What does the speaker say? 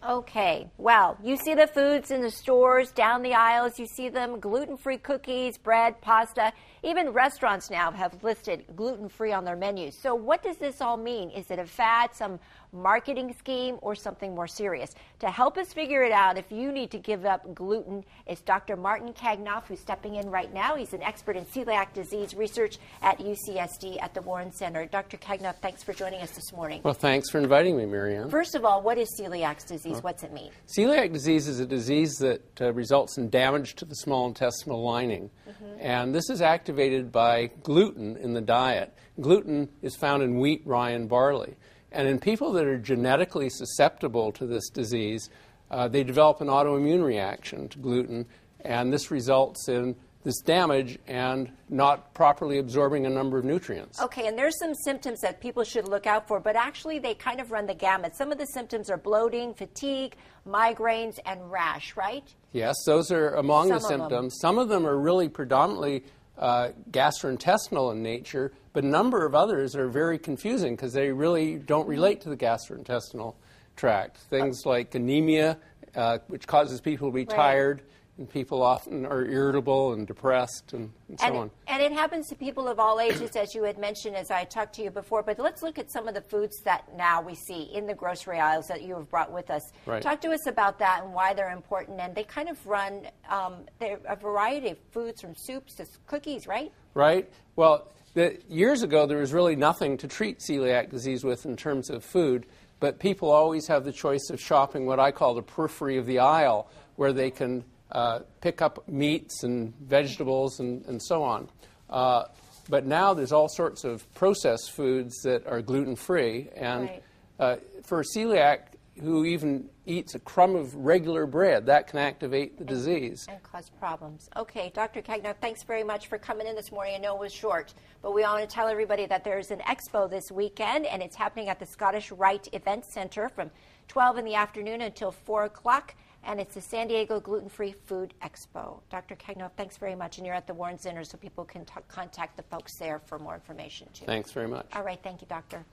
Okay, well, you see the foods in the stores, down the aisles, you see them, gluten-free cookies, bread, pasta. Even restaurants now have listed gluten-free on their menus. So what does this all mean? Is it a fad, some marketing scheme, or something more serious? To help us figure it out, if you need to give up gluten, it's Dr. Martin Kagnoff, who's stepping in right now. He's an expert in celiac disease research at UCSD at the Warren Center. Dr. Kagnoff, thanks for joining us this morning. Well, thanks for inviting me, Marianne. First of all, what is celiac disease? What's it mean? Celiac disease is a disease that results in damage to the small intestinal lining. And this is activated by gluten in the diet. Gluten is found in wheat, rye, and barley. And in people that are genetically susceptible to this disease, they develop an autoimmune reaction to gluten, and this results in this damage and not properly absorbing a number of nutrients. Okay, and there's some symptoms that people should look out for, but actually they kind of run the gamut. Some of the symptoms are bloating, fatigue, migraines, and rash, right? Yes, those are among the symptoms. Some of them are really predominantly gastrointestinal in nature, but a number of others are very confusing because they really don't relate to the gastrointestinal tract. Things like anemia, which causes people to be tired, and people often are irritable and depressed and so on. And it happens to people of all ages, as you had mentioned, as I talked to you before. But let's look at some of the foods that now we see in the grocery aisles that you have brought with us. Right. Talk to us about that and why they're important. And they kind of run a variety of foods, from soups to cookies, right? Right. Well, years ago, there was really nothing to treat celiac disease with in terms of food. But people always have the choice of shopping what I call the periphery of the aisle, where they can pick up meats and vegetables and so on. But now there's all sorts of processed foods that are gluten-free. And for a celiac who even eats a crumb of regular bread, that can activate the disease. And cause problems. Okay, Dr. Kagnoff, thanks very much for coming in this morning. I know it was short, but we want to tell everybody that there's an expo this weekend, and it's happening at the Scottish Rite Event Center from 12 in the afternoon until 4 o'clock. And it's the San Diego Gluten-Free Food Expo. Dr. Kagnoff, thanks very much. And you're at the Warren Center, so people can contact the folks there for more information, too. Thanks very much. All right. Thank you, Doctor.